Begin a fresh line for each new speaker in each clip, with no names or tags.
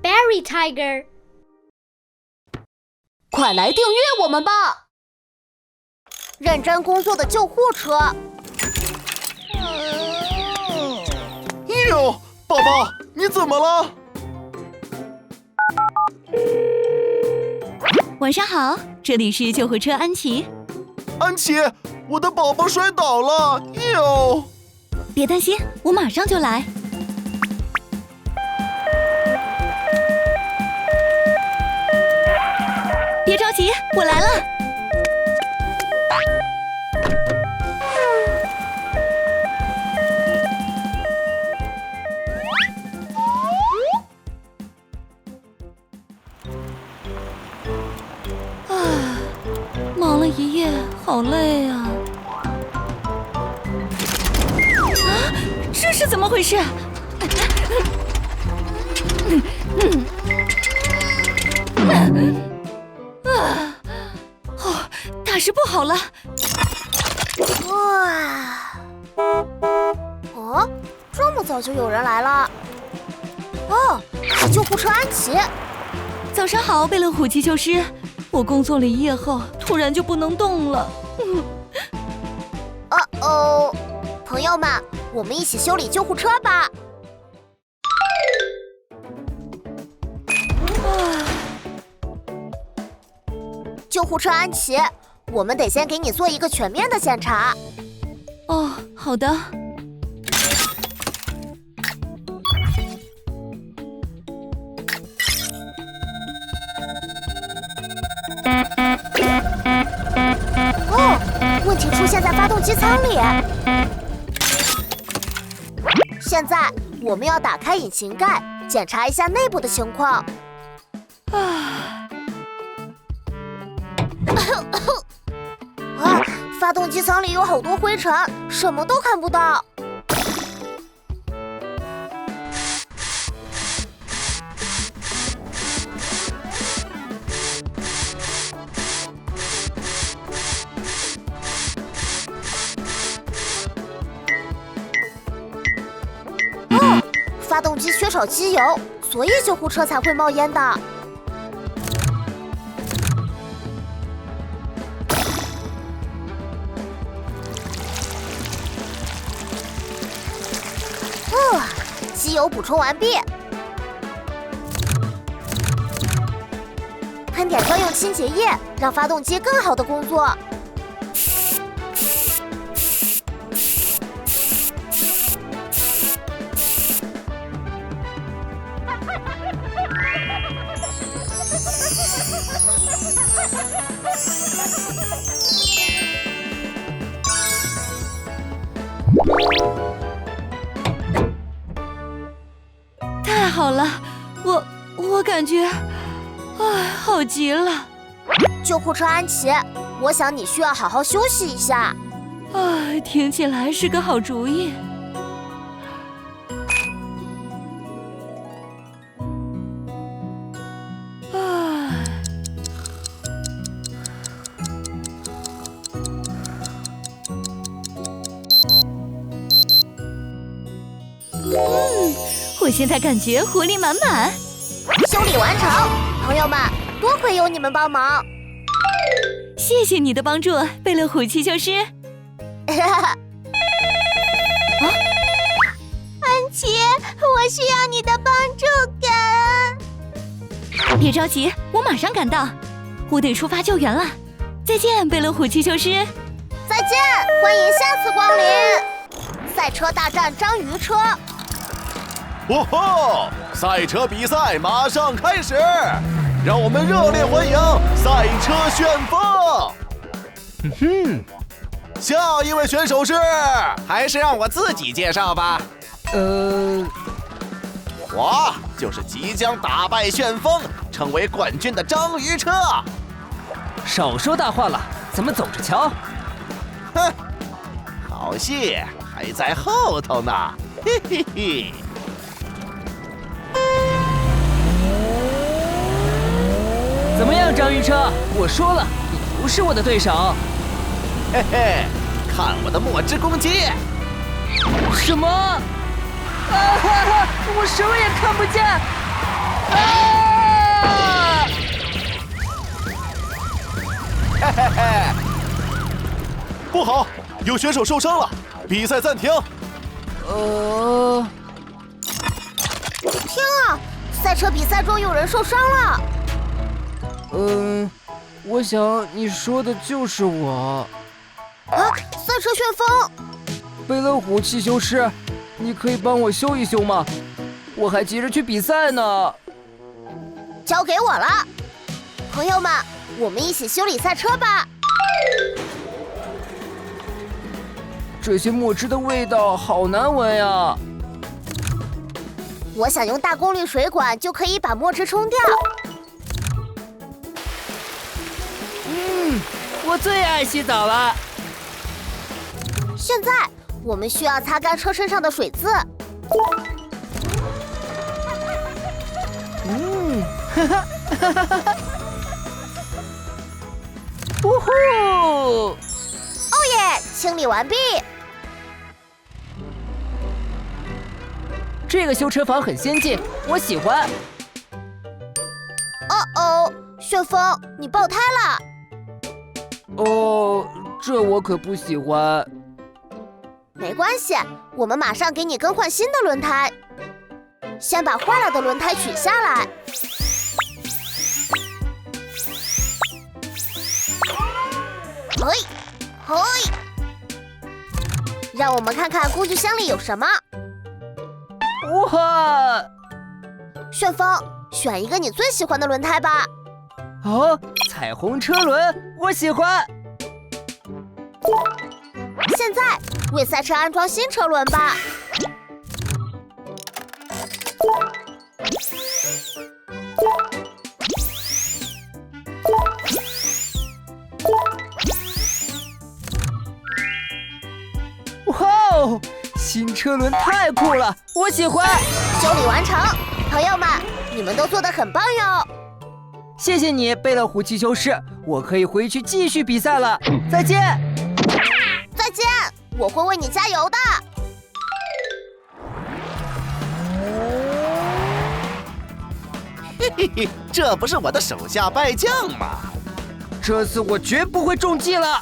Berry Tiger，
快来订阅我们吧！
认真工作的救护车。
哟，宝宝，你怎么了？
晚上好，这里是救护车安琪。
安琪，我的宝宝摔倒了，哟！
别担心，我马上就来。别着急，我来了。忙了一夜，好累啊！啊，这是怎么回事？大事不好了！
哇！哦，这么早就有人来了？哦，是救护车安琪。
早上好，贝勒虎急救师。我工作了一夜后，突然就不能动了。
朋友们，我们一起修理救护车吧。救护车安琪，我们得先给你做一个全面的检查。
哦，好的。
问题出现在发动机舱里。现在我们要打开引擎盖，检查一下内部的情况。发动机舱里有好多灰尘，什么都看不到。发动机缺少机油，所以救护车才会冒烟的。机油补充完毕，喷点专用清洁液，让发动机更好的工作。
太好了，我感觉，好极了。
救护车安琪，我想你需要好好休息一下。
听起来是个好主意。我现在感觉活力满满。
修理完成，朋友们，多亏有你们帮忙。
谢谢你的帮助，贝勒虎急救师。
安琪，我需要你的帮助感。
别着急，我马上赶到。我得出发救援了。再见，贝勒虎急救师。
再见，欢迎下次光临。赛车大战章鱼车。
哦吼！赛车比赛马上开始，让我们热烈欢迎赛车旋风。下一位选手是，
还是让我自己介绍吧。
我就是即将打败旋风，成为冠军的章鱼车。
少说大话了，咱们走着瞧。
哼，好戏还在后头呢，嘿嘿嘿。
怎么样，章鱼车？我说了，你不是我的对手。
嘿嘿，看我的墨汁攻击！
什么？我什么也看不见。啊！
嘿嘿嘿！不好，有选手受伤了，比赛暂停。
天啊！赛车比赛中有人受伤了。
我想你说的就是我。
啊！赛车旋风！
贝勒虎汽修师，你可以帮我修一修吗？我还急着去比赛呢。
交给我了，朋友们，我们一起修理赛车吧。
这些墨汁的味道好难闻呀！
我想用大功率水管就可以把墨汁冲掉。
我最爱洗澡了。
现在我们需要擦干车身上的水渍。
呜呼！
哦耶！清理完毕。
这个修车房很先进，我喜欢。
哦，旋风，你爆胎了。
哦，这我可不喜欢。
没关系，我们马上给你更换新的轮胎。先把坏了的轮胎取下来。嘿，让我们看看工具箱里有什么。
哇！
旋风，选一个你最喜欢的轮胎吧。
哦，彩虹车轮，我喜欢。
现在为赛车安装新车轮吧。
哇哦，新车轮太酷了，我喜欢。
修理完成，朋友们，你们都做得很棒哟。
谢谢你，贝勒虎汽修师，我可以回去继续比赛了。再见。
再见，我会为你加油的。
嘿嘿嘿，这不是我的手下败将吗？
这次我绝不会中计了。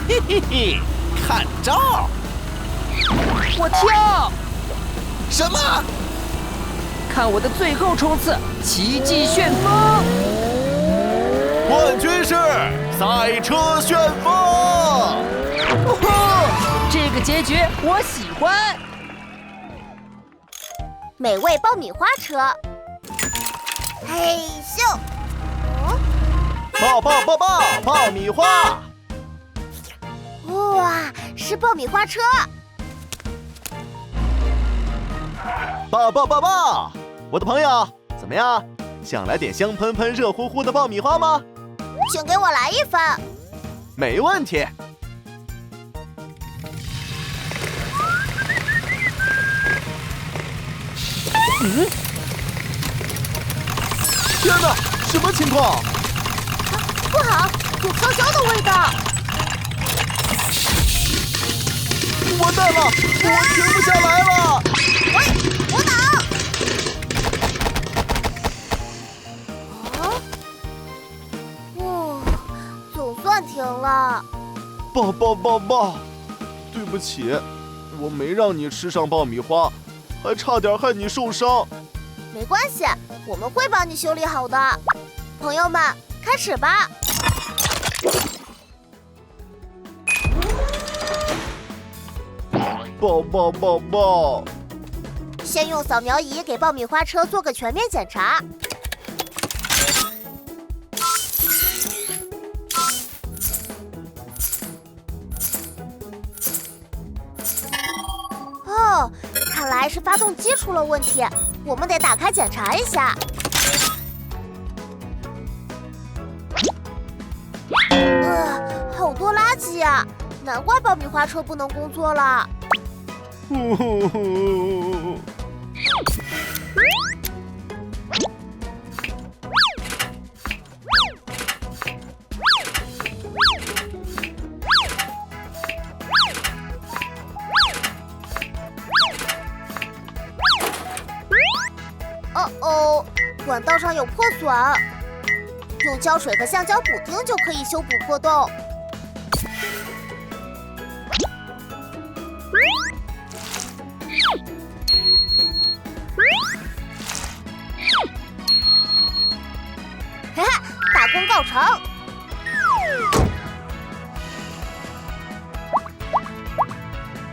嘿嘿嘿，看招！
我跳！
什么？
看我的最后冲刺，奇迹旋风！
冠军是赛车旋风。
哦，这个结局我喜欢。
美味爆米花车，嘿咻！
爆米花！
哇，是爆米花车！
爆！我的朋友，怎么样？想来点香喷喷、热乎乎的爆米花吗？
请给我来一份。
没问题。天哪，什么情况？
不好，有烧焦的味道。
完蛋了，我停不下来了！
喂，我挡！总算停了。
爆！对不起，我没让你吃上爆米花，还差点害你受伤。
没关系，我们会帮你修理好的。朋友们，开始吧！
爆！
先用扫描仪给爆米花车做个全面检查。哦，看来是发动机出了问题，我们得打开检查一下。好多垃圾啊！难怪爆米花车不能工作了。管道上有破损，用胶水和橡胶补丁就可以修补破洞。哈哈，大功告成！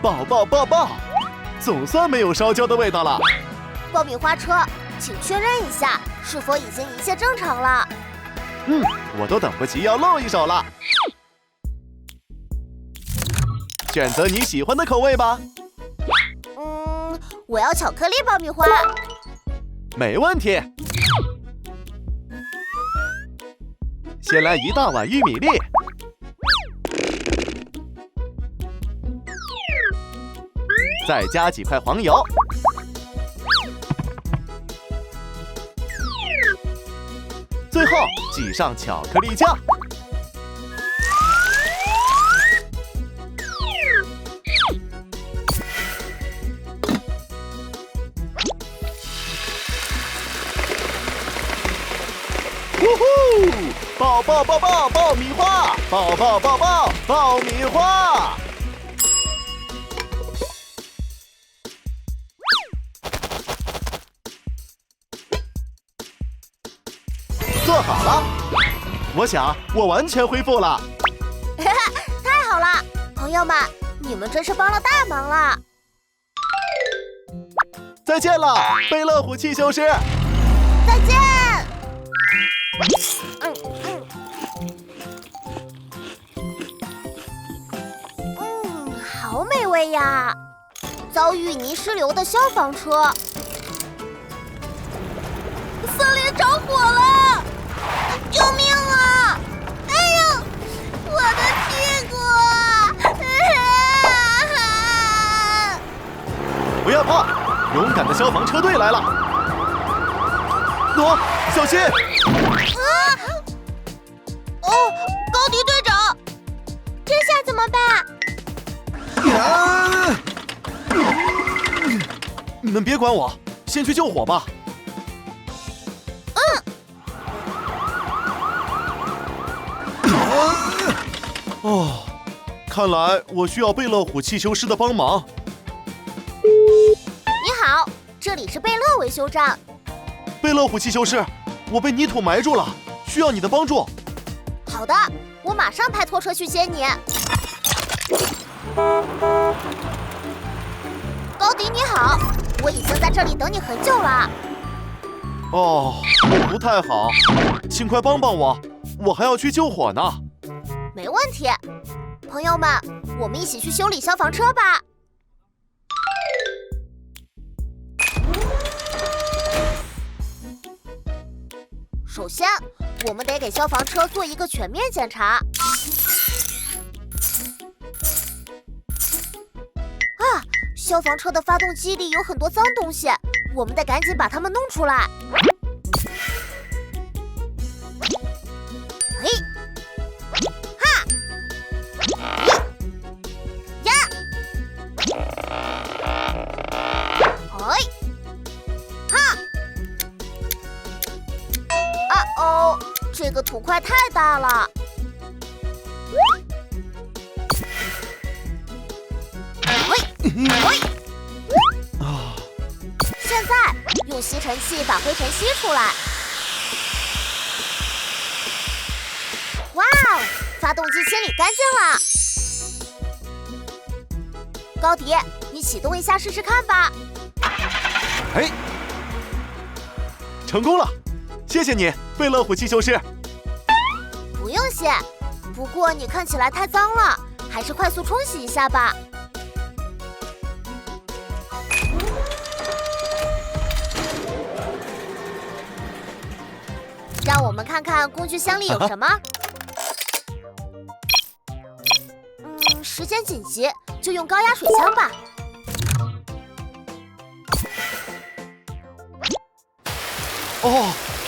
爆！总算没有烧焦的味道了。
爆米花车，请确认一下是否已经一切正常了。
我都等不及要露一手了。选择你喜欢的口味吧。
我要巧克力爆米花。
没问题。先来一大碗玉米粒。再加几块黄油，最后挤上巧克力酱。呜呼！爆米花！爆米花！做好了，我想我完全恢复了。
太好了，朋友们，你们真是帮了大忙了。
再见了，贝乐虎汽修师。
再见。好美味呀！遭遇泥石流的消防车。森林着火了！救命啊！哎呦，我的屁股！
不要怕，勇敢的消防车队来了。小心！
高迪队长，这下怎么办？
你们别管我，先去救火吧。看来我需要贝乐虎汽修师的帮忙。
你好，这里是贝乐维修站。
贝乐虎汽修师，我被泥土埋住了，需要你的帮助。
好的，我马上派拖车去接你。高迪你好，我已经在这里等你很久了。
我不太好，请快帮帮我，我还要去救火呢。
没问题，朋友们，我们一起去修理消防车吧。首先，我们得给消防车做一个全面检查。消防车的发动机里有很多脏东西，我们得赶紧把它们弄出来。这个土块太大了。现在用吸尘器把灰尘吸出来。哇哦，发动机清理干净了。高迪，你启动一下试试看吧。
成功了，谢谢你，贝乐虎汽修师。
不用谢，不过你看起来太脏了，还是快速冲洗一下吧。让我们看看工具箱里有什么。时间紧急，就用高压水枪吧。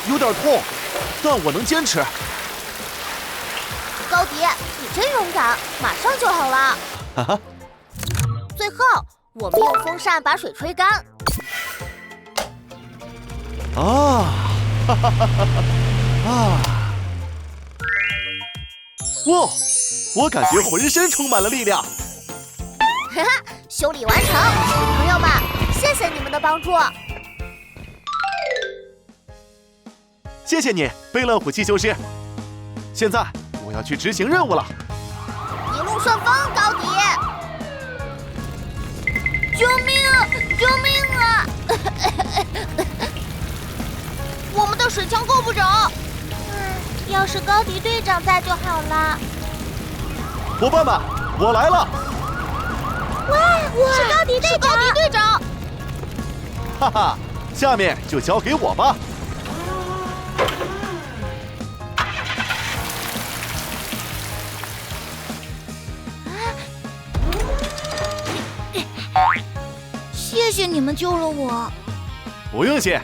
有点痛，但我能坚持。
高迪，你真勇敢，马上就好了。最后，我们用风扇把水吹干。
哇，我感觉浑身充满了力量。
哈哈，修理完成，朋友们，谢谢你们的帮助。
谢谢你，贝勒虎气球师。现在我要去执行任务了。
一路顺风，高迪！救命啊！救命啊！我们的水枪够不着。要是高迪队长在就好了。
伙伴们，我来了！
哇，是高迪队长！是高迪队长！
哈哈，下面就交给我吧。
谢谢你们救了我。
不用谢，